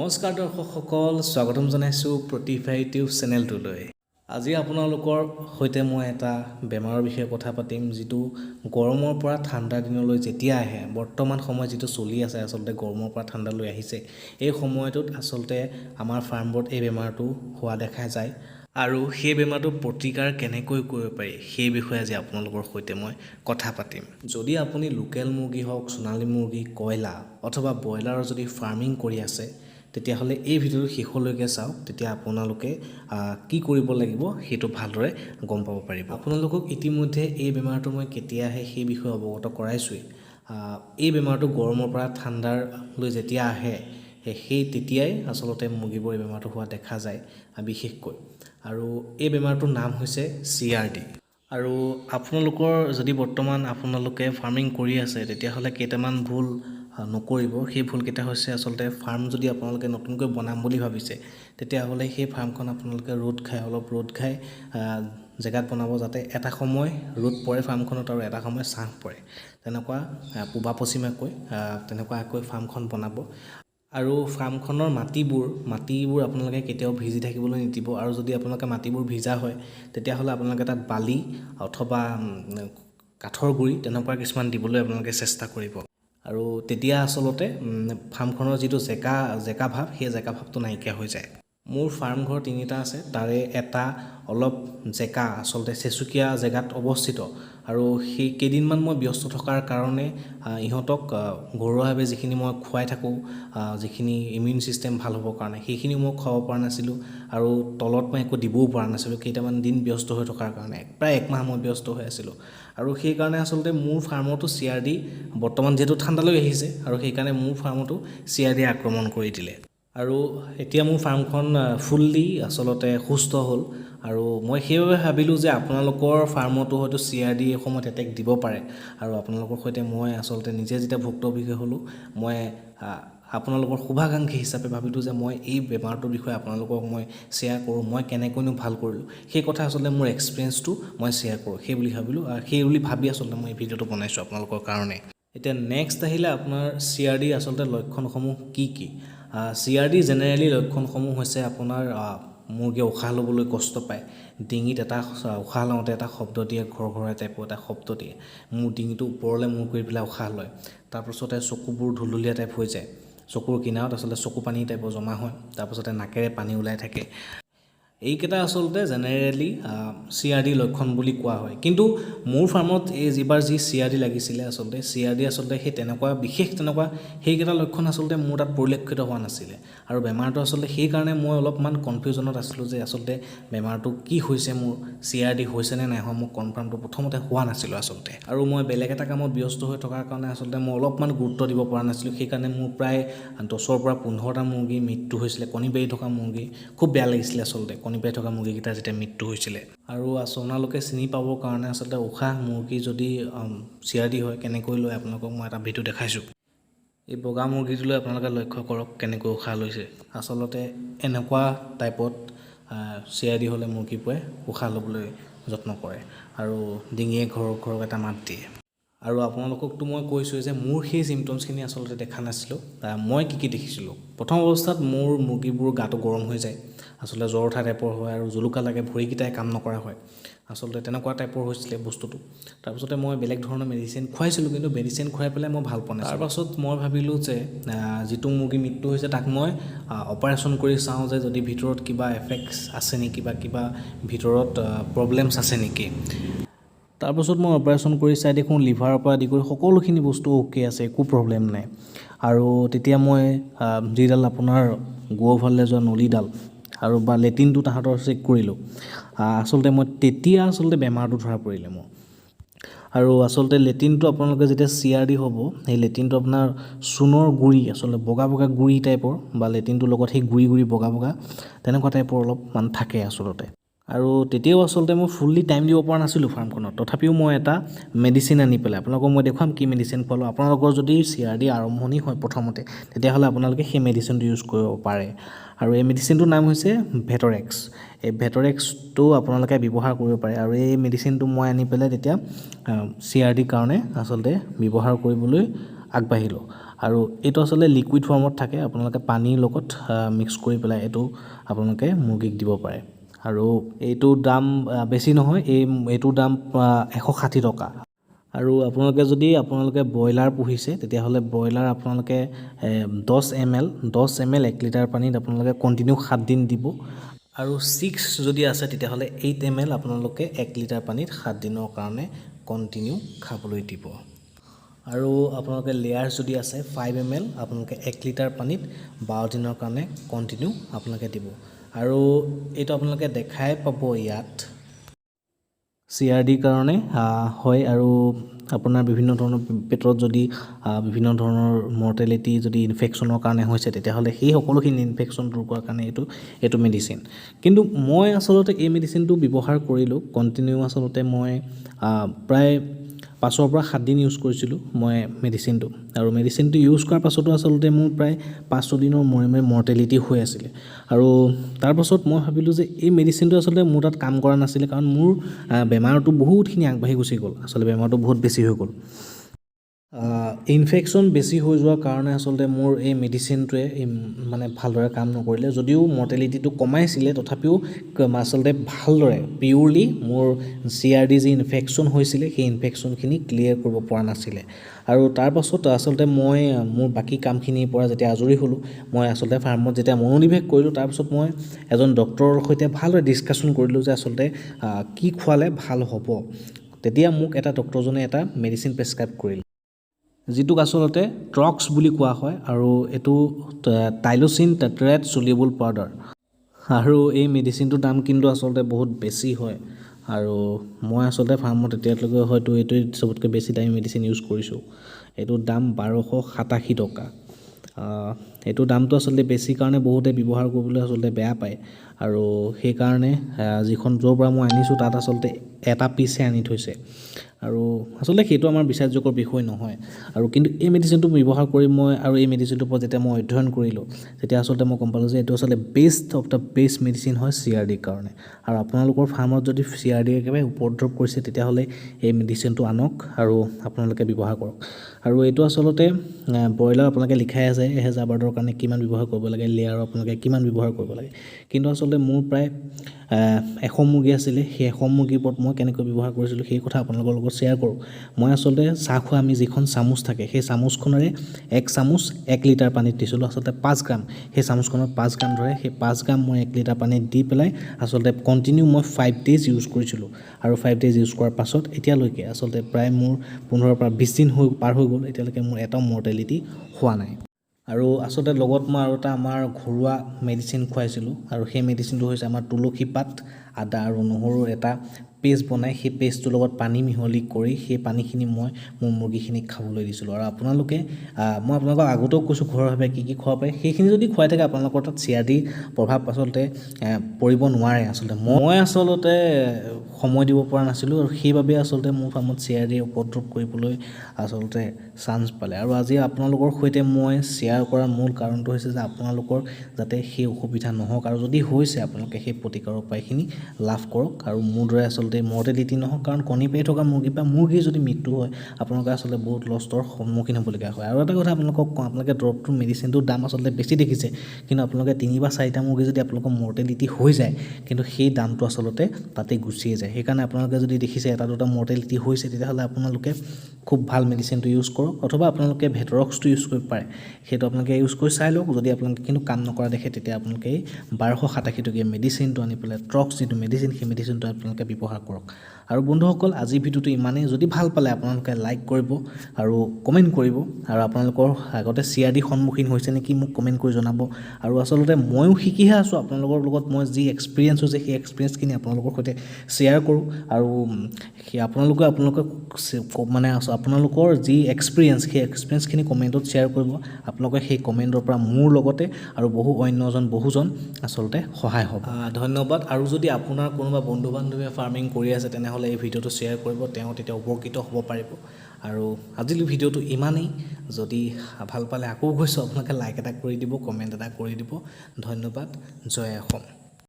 নমস্কাৰ দৰ্শকসকল, স্বাগতম জনাইছোঁ প্ৰতিভা ইউটিউব চেনেলটোলৈ। আজি আপোনালোকৰ সৈতে মই এটা বেমাৰৰ বিষয়ে কথা পাতিম, যিটো গৰমৰ পৰা ঠাণ্ডা দিনলৈ যেতিয়া আহে। বৰ্তমান সময় যিটো চলি আছে, আচলতে গৰমৰ পৰা ঠাণ্ডালৈ আহিছে। এই সময়টোত আচলতে আমাৰ ফাৰ্মবোৰত এই বেমাৰটো হোৱা দেখা যায়। আৰু সেই বেমাৰটো প্ৰতিকাৰ কেনেকৈ কৰিব পাৰি সেই বিষয়ে আজি আপোনালোকৰ সৈতে মই কথা পাতিম। যদি আপুনি লোকেল মুৰ্গী হওক, সোণালী মুৰ্গী, কয়লা অথবা ব্ৰইলাৰৰ যদি ফাৰ্মিং কৰি আছে, তেতিয়াহ'লে এই ভিডিঅ'টো শেষলৈকে চাওক। তেতিয়া আপোনালোকে কি কৰিব লাগিব সেইটো ভালদৰে গম পাব পাৰিব। আপোনালোকক ইতিমধ্যে এই বেমাৰটো মই কেতিয়া আহে সেই বিষয়ে অৱগত কৰাইছোৱেই। এই বেমাৰটো গৰমৰ পৰা ঠাণ্ডালৈ যেতিয়া আহে, সেই তেতিয়াই আচলতে মুৰ্গীবোৰ এই বেমাৰটো হোৱা দেখা যায় বিশেষকৈ। আৰু এই বেমাৰটোৰ নাম হৈছে CRD। আৰু আপোনালোকৰ যদি বৰ্তমান আপোনালোকে ফাৰ্মিং কৰি আছে, তেতিয়াহ'লে কেইটামান ভুল নকৰিব। সেই ভুলকেইটা হৈছে আচলতে ফাৰ্ম যদি আপোনালোকে নতুনকৈ বনাম বুলি ভাবিছে, তেতিয়াহ'লে সেই ফাৰ্মখন আপোনালোকে অলপ ৰ'দ খাই জেগাত বনাব, যাতে এটা সময় ৰ'দ পৰে ফাৰ্মখনত আৰু এটা সময় ছাঁ পৰে। তেনেকুৱা পূবা পশ্চিমাকৈ তেনেকুৱাকৈ ফাৰ্মখন বনাব। আৰু ফাৰ্মখনৰ মাটিবোৰ আপোনালোকে কেতিয়াও ভিজি থাকিবলৈ নিদিব। আৰু যদি আপোনালোকে মাটিবোৰ ভিজা হয়, তেতিয়াহ'লে আপোনালোকে তাত বালি অথবা কাঠৰ গুড়ি তেনেকুৱা কিছুমান দিবলৈ আপোনালোকে চেষ্টা কৰিব। আৰু তেতিয়া আচলতে ফাৰ্মখনৰ যিটো জেকা ভাৱ, সেই জেকা ভাৱটো নাইকিয়া হৈ যায়। মোৰ ফাৰ্ম ঘৰ 3টা আছে, তাৰে এটা অলপ জেকা আচলতে চেচুকীয়া জেগাত অৱস্থিত। আৰু সেই কেইদিনমান মই ব্যস্ত থকাৰ কাৰণে ইহঁতক ঘৰুৱাভাৱে যিখিনি মই খুৱাই থাকোঁ, যিখিনি ইমিউন ছিষ্টেম ভাল হ'বৰ কাৰণে, সেইখিনি মই খুৱাব পৰা নাছিলোঁ। আৰু তলত মই একো দিবও পৰা নাছিলোঁ, কেইটামান দিন ব্যস্ত হৈ থকাৰ কাৰণে। প্ৰায় 1 মাহ মই ব্যস্ত হৈ আছিলোঁ। আৰু সেইকাৰণে আচলতে মোৰ ফাৰ্মতো CRD বৰ্তমান যিহেতু ঠাণ্ডালৈ আহিছে, আৰু সেইকাৰণে মোৰ ফাৰ্মতো CRD আক্ৰমণ কৰি দিলে। আৰু এতিয়া মোৰ ফাৰ্মখন ফুল্লি আচলতে সুস্থ হ'ল। আৰু মই সেইবাবে ভাবিলোঁ যে আপোনালোকৰ ফাৰ্মতো হয়তো CRD এই সময়ত এটেক দিব পাৰে। আৰু আপোনালোকৰ সৈতে মই আচলতে নিজে যেতিয়া ভুক্তভোগী হ'লোঁ, মই আপোনালোকৰ শুভাকাংক্ষী হিচাপে ভাবিলোঁ যে মই এই বেমাৰটোৰ বিষয়ে আপোনালোকক মই শ্বেয়াৰ কৰোঁ। মই কেনেকৈনো ভাল কৰিলোঁ সেই কথা, আচলতে মোৰ এক্সপিৰিয়েঞ্চটো মই শ্বেয়াৰ কৰোঁ সেই বুলি ভাবিলোঁ। আৰু সেই বুলি ভাবি আচলতে মই এই ভিডিঅ'টো বনাইছোঁ আপোনালোকৰ কাৰণে। এতিয়া নেক্সট আহিলে আপোনাৰ CRD আচলতে লক্ষণসমূহ কি কি? CRD জেনেৰেলি লক্ষণসমূহ হৈছে আপোনাৰ মুৰ্গীয়ে উশাহ ল'বলৈ কষ্ট পায়, ডিঙিত উশাহ লওঁতে এটা শব্দ দিয়ে, ঘৰঘৰাই টাইপৰ এটা শব্দ দিয়ে, মোৰ ডিঙিটো ওপৰলৈ মূৰ কৰি পেলাই উশাহ লয়। তাৰপাছতে চকুবোৰ ঢুলঢুলীয়া টাইপ হৈ যায়, চকুৰ কিনাৰত আচলতে চকু পানী টাইপৰ জমা হয়, তাৰপাছতে নাকেৰে পানী ওলাই থাকে। এইকেইটা আচলতে জেনেৰেলি CRD লক্ষণ বুলি কোৱা হয়। কিন্তু মোৰ ফাৰ্মত যিবাৰ CRD লাগিছিলে, আচলতে CRD আচলতে সেই সেইকেইটা লক্ষণ আচলতে মোৰ তাত পৰিলক্ষিত হোৱা নাছিলে। আৰু বেমাৰটো আচলতে সেইকাৰণে মই অলপমান কনফিউজনত আছিলোঁ যে আচলতে বেমাৰটো কি হৈছে, মোৰ CRD হৈছে নে নাই হোৱা, মোৰ কনফাৰ্মটো প্ৰথমতে হোৱা নাছিলোঁ আচলতে। আৰু মই বেলেগ এটা কামত ব্যস্ত হৈ থকাৰ কাৰণে আচলতে মই অলপমান গুৰুত্ব দিব পৰা নাছিলোঁ। সেইকাৰণে মোৰ প্ৰায় 10ৰ পৰা 15টা মুৰ্গী মৃত্যু হৈছিলে, কণী পাৰি থকা মুৰ্গী। খুব বেয়া লাগিছিলে আচলতে কণী পাৰি থকা মুৰ্গীকেইটা যেতিয়া মৃত্যু হৈছিলে। আৰু আপোনালোকে চিনি পাবৰ কাৰণে আচলতে উশাহ মুৰ্গী যদি CRD হয় কেনেকৈ লয়, আপোনালোকক মই এটা ভিডিঅ' দেখাইছোঁ। এই বগা মুৰ্গীটোলৈ আপোনালোকে লক্ষ্য কৰক কেনেকৈ উশাহ লৈছে। আচলতে এনেকুৱা টাইপত CRD হ'লে মুৰ্গীবোৰে উশাহ ল'বলৈ যত্ন কৰে আৰু ডিঙিয়ে ঘৰক এটা মাত দিয়ে। আৰু আপোনালোককতো মই কৈছোঁৱে যে মোৰ সেই ছিমটমছখিনি আচলতে দেখা নাছিলোঁ। মই কি দেখিছিলোঁ, প্ৰথম অৱস্থাত মোৰ মুৰ্গীবোৰ গাটো গৰম হৈ যায়, আচলতে জ্বৰ উঠা টাইপৰ হয়, আৰু জুলুকা লাগে, ভৰিকেইটাই কাম নকৰা হয়। আচলতে তেনেকুৱা টাইপৰ হৈছিলে বস্তুটো। তাৰপিছতে মই বেলেগ ধৰণৰ মেডিচিন খুৱাইছিলোঁ, কিন্তু মেডিচিন খুৱাই পেলাই মই ভাল পোৱা নাছিলোঁ। তাৰপাছত মই ভাবিলোঁ যে যিটো মুৰ্গী মৃত্যু হৈছে তাক মই অপাৰেশ্যন কৰি চাওঁ, যে যদি ভিতৰত কিবা এফেক্টছ আছে নেকি বা কিবা ভিতৰত প্ৰব্লেমছ আছে নেকি। তাৰপাছত মই অপাৰেশ্যন কৰি চাই দেখোঁ লিভাৰৰ পৰা আদি কৰি সকলোখিনি বস্তু অ'কে আছে, একো প্ৰব্লেম নাই। আৰু তেতিয়া মই যিডাল আপোনাৰ গোৱালে যোৱা নলীডাল আৰু বা লেট্ৰিনটো তাহাঁতৰ চেক কৰিলোঁ। আচলতে মই তেতিয়া বেমাৰটো ধৰা পৰিলে মোৰ। আৰু আচলতে লেট্ৰিনটো আপোনালোকে যেতিয়া CRD হ'ব, সেই লেট্ৰিনটো আপোনাৰ চূণৰ গুড়ি, আচলতে বগা গুড়ি টাইপৰ, বা লেট্ৰিনটোৰ লগত সেই গুড়ি বগা তেনেকুৱা টাইপৰ অলপমান থাকে আচলতে। আৰু তেতিয়াও আচলতে মই ফুল্লি টাইম দিব পৰা নাছিলোঁ ফাৰ্মখনত। তথাপিও মই এটা মেডিচিন আনি পেলাই আপোনালোকক মই দেখুৱাম কি মেডিচিন খোৱালোঁ। আপোনালোকৰ যদি CRD আৰম্ভণি হয় প্ৰথমতে, তেতিয়াহ'লে আপোনালোকে সেই মেডিচিনটো ইউজ কৰিব পাৰে। আৰু এই মেডিচিনটোৰ নাম হৈছে ভেটৰেক্স। এই ভেটৰেক্সটো আপোনালোকে ব্যৱহাৰ কৰিব পাৰে। আৰু এই মেডিচিনটো মই আনি পেলাই তেতিয়া CRDৰ কাৰণে আচলতে ব্যৱহাৰ কৰিবলৈ আগবাঢ়িলোঁ আৰু এইটো আচলতে লিকুইড ফৰ্মত থাকে আপোনালোকে পানীৰ লগত মিক্স কৰি পেলাই এইটো আপোনালোকে মুৰ্গীক দিব পাৰে আৰু এইটোৰ দাম বেছি নহয় এইটোৰ দাম 160 টকা আৰু আপোনালোকে ব্ৰইলাৰ পুহিছে তেতিয়াহ'লে ব্ৰইলাৰ আপোনালোকে 10 ml 1 লিটাৰ পানীত আপোনালোকে কণ্টিনিউ 7 দিন দিব আৰু 6 যদি আছে তেতিয়াহ'লে 8 ml আপোনালোকে 1 লিটাৰ পানীত 7 দিনৰ কাৰণে কণ্টিনিউ খাবলৈ দিব আৰু আপোনালোকে লেয়াৰ যদি আছে 5 ml আপোনালোকে 1 লিটাৰ পানীত 12 দিনৰ কাৰণে কণ্টিনিউ আপোনালোকে দিব আৰু এইটো আপোনালোকে দেখাই পাব ইয়াত CRD কাৰণে হয় আৰু আপোনাৰ বিভিন্ন ধৰণৰ পেটত যদি বিভিন্ন ধৰণৰ মৰ্টেলিটি যদি ইনফেকশ্যনৰ কাৰণে হৈছে তেতিয়াহ'লে সেই সকলোখিনি ইনফেকশ্যন দূৰ কৰাৰ কাৰণে এইটো মেডিচিন কিন্তু মই আচলতে এই মেডিচিনটো ব্যৱহাৰ কৰিলোঁ কণ্টিনিউ আচলতে মই প্ৰায় 5 পৰা 7 দিন ইউজ কৰিছিলোঁ মই মেডিচিনটো আৰু মেডিচিনটো ইউজ কৰাৰ পাছতো আচলতে মোৰ প্ৰায় 5 দিনৰ মূৰে মৰ্টেলিটি হৈ আছিলে আৰু তাৰপাছত মই ভাবিলোঁ যে এই মেডিচিনটো আচলতে মোৰ তাত কাম কৰা নাছিলে কাৰণ মোৰ বেমাৰটো বহুতখিনি আগবাঢ়ি গুচি গ'ল আচলতে বেমাৰটো বহুত বেছি হৈ গ'ল ইনফেকশ্যন বেছি হৈ যোৱাৰ কাৰণে আচলতে মোৰ এই মেডিচিনটোৱে মানে ভালদৰে কাম নকৰিলে যদিও মৰ্টেলিটিটো কমাইছিলে তথাপিও আচলতে ভালদৰে পিয়ৰলি মোৰ CRD যি ইনফেকশ্যন হৈছিলে সেই ইনফেকশ্যনখিনি ক্লিয়াৰ কৰিব পৰা নাছিলে আৰু তাৰপাছত আচলতে মই মোৰ বাকী কামখিনিৰ পৰা যেতিয়া আজৰি হ'লোঁ মই আচলতে ফাৰ্মত যেতিয়া মনোনিৱেশ কৰিলোঁ তাৰপিছত মই এজন ডক্টৰৰ সৈতে ভালদৰে ডিছকাশ্যন কৰিলোঁ যে আচলতে কি খোৱালে ভাল হ'ব তেতিয়া মোক এটা ডক্টৰজনে এটা মেডিচিন প্ৰেছক্ৰাইব কৰিলে যিটোক আচলতে ট্ৰক্স বুলি কোৱা হয় আৰু এইটো টাইলোচিন টেট্ৰেট চলিউবল পাউডাৰ আৰু এই মেডিচিনটোৰ দাম কিন্তু আচলতে বহুত বেছি হয় আৰু মই আচলতে ফাৰ্মত এতিয়ালৈকে হয়তো এইটোৱে চবতকৈ বেছি দামী মেডিচিন ইউজ কৰিছোঁ এইটোৰ দাম 1287 টকা এইটো দামটো আচলতে বেছি কাৰণে বহুতে ব্যৱহাৰ কৰিবলৈ আচলতে বেয়া পায় আৰু সেইকাৰণে য'ৰ পৰা মই আনিছোঁ তাত আচলতে এটা পিচহে আনি থৈছে আৰু আচলতে সেইটো আমাৰ বিশ্বাসযোগ্য বিষয় নহয় আৰু কিন্তু এই মেডিচিনটো ব্যৱহাৰ কৰি মই আৰু এই মেডিচিনটোৰ ওপৰত যেতিয়া মই অধ্যয়ন কৰিলোঁ তেতিয়া আচলতে মই গম পালোঁ যে এইটো আচলতে best of the best medicine হয় CRDৰ কাৰণে আৰু আপোনালোকৰ ফাৰ্মত যদি CRD একেবাৰে উপদ্ৰৱ কৰিছে তেতিয়াহ'লে এই মেডিচিনটো আনক আৰু আপোনালোকে ব্যৱহাৰ কৰক আৰু এইটো আচলতে ব্ৰইলাৰ আপোনালোকে লিখাই আছে 1000 বাৰ্ডৰ কাৰণে কিমান ব্যৱহাৰ কৰিব লাগে লেয়াৰ আপোনালোকে কিমান ব্যৱহাৰ কৰিব লাগে কিন্তু আচলতে মোৰ প্ৰায় 100 মুৰ্গী আছিলে সেই 100 মুৰ্গীৰ ওপৰত মই কেনেকৈ ব্যৱহাৰ কৰিছিলোঁ সেই কথা আপোনালোকৰ লগত শ্বেয়াৰ কৰোঁ মই আচলতে চাহ খোৱা আমি যিখন চামুচ থাকে সেই চামুচখনেৰে 1 চামুচ 1 লিটাৰ পানীত দিছিলোঁ আচলতে 5 গ্ৰাম সেই চামুচখনত 5 গ্ৰাম ধৰে সেই 5 গ্ৰাম মই 1 লিটাৰ পানীত দি পেলাই আচলতে কণ্টিনিউ মই 5 ডেজ ইউজ কৰিছিলোঁ আৰু 5 ডেজ ইউজ কৰাৰ পাছত এতিয়ালৈকে আচলতে প্ৰায় মোৰ 15 পৰা 20 দিন পাৰ হৈ গ'ল এতিয়ালৈকে মোৰ এটাও মৰ্টেলিটি হোৱা নাই আৰু আচলতে লগত মই আৰু এটা আমাৰ ঘৰুৱা মেডিচিন খুৱাইছিলোঁ আৰু সেই মেডিচিনটো হৈছে আমাৰ তুলসী পাত আদা আৰু নহৰুৰ এটা পেষ্ট বনাই সেই পেষ্টটোৰ লগত পানী মিহলি কৰি সেই পানীখিনি মই মোৰ মুৰ্গীখিনিক খাবলৈ দিছিলোঁ আৰু আপোনালোকে মই আপোনালোকক আগতেও কৈছোঁ ঘৰুৱাভাৱে কি খুৱাব পাৰে সেইখিনি যদি খুৱাই থাকে আপোনালোকৰ তাত CRD প্ৰভাৱ আচলতে পৰিব নোৱাৰে আচলতে মই আচলতে সময় দিব পৰা নাছিলোঁ আৰু সেইবাবে আচলতে মোৰ ফাৰ্মত CRD উপদ্ৰৱ কৰিবলৈ আচলতে চান্স পালে আৰু আজি আপোনালোকৰ সৈতে মই শ্বেয়াৰ কৰাৰ মূল কাৰণটো হৈছে যে আপোনালোকৰ যাতে সেই অসুবিধা নহওক আৰু যদি হৈছে আপোনালোকে সেই প্ৰতিকাৰৰ উপায়খিনি লাভ কৰক আৰু মোৰ দৰে আচলতে মৰ্টেলিটি নহওক কাৰণ কণী পাৰি থকা মুৰ্গীৰ পৰা মুৰ্গীৰ যদি মৃত্যু হয় আপোনালোকে আচলতে বহুত লষ্টৰ সন্মুখীন হ'বলগীয়া হয় আৰু এটা কথা আপোনালোকক কওঁ আপোনালোকে দৰৱটোৰ মেডিচিনটোৰ দাম আচলতে বেছি দেখিছে কিন্তু আপোনালোকে 3 বা 4টা মুৰ্গী যদি আপোনালোকৰ মৰ্টেলিটি হৈ যায় কিন্তু সেই দামটো আচলতে তাতে গুচিয়ে যায় সেইকাৰণে আপোনালোকে যদি দেখিছে এটা দুটা মৰ্টেলিটি হৈছে তেতিয়াহ'লে আপোনালোকে খুব ভাল মেডিচিনটো ইউজ কৰক অথবা আপোনালোকে ভেটৰক্সটো ইউজ কৰিব পাৰে সেইটো আপোনালোকে ইউজ কৰি চাই লওক যদি আপোনালোকে কিন্তু কাম নকৰা দেখে তেতিয়া আপোনালোকে 1287 টকীয়া মেডিচিনটো আনি পেলাই ট্ৰক্স যিটো মেডিচিন সেই মেডিচিনটো আপোনালোকে ব্যৱহাৰ কৰক আৰু বন্ধুসকল আজি ভিডিঅ'টো ইমানেই যদি ভাল পালে আপোনালোকে লাইক কৰিব আৰু কমেণ্ট কৰিব আৰু আপোনালোকৰ আগতে CRD সন্মুখীন হৈছে নেকি মোক কমেণ্ট কৰি জনাব আৰু আচলতে ময়ো শিকিহে আছোঁ আপোনালোকৰ লগত মই যি এক্সপিৰিয়েঞ্চ হৈছে সেই এক্সপিৰিয়েঞ্চখিনি আপোনালোকৰ সৈতে শ্বেয়াৰ কৰোঁ আৰু আপোনালোকে মানে আপোনালোকৰ যি এক্সপিৰিয়েঞ্চ সেই এক্সপিৰিয়েঞ্চখিনি কমেণ্টত শ্বেয়াৰ কৰিব আপোনালোকে সেই কমেণ্টৰ পৰা মোৰ লগতে আৰু বহুজন আচলতে সহায় হ'ব ধন্যবাদ আৰু যদি আপোনাৰ কোনোবা বন্ধু বান্ধৱীয়ে ফাৰ্মিং কৰি আছে তেনেহ'লে এই ভিডিঅ'টো শ্বেয়াৰ কৰিব তেওঁ তেতিয়া উপকৃত হ'ব পাৰিব আৰু আজিৰ ভিডিঅ'টো ইমানেই যদি ভাল পালে আকৌ কৈছোঁ আপোনালোকে লাইক এটা কৰি দিব কমেণ্ট এটা কৰি দিব ধন্যবাদ জয় অসম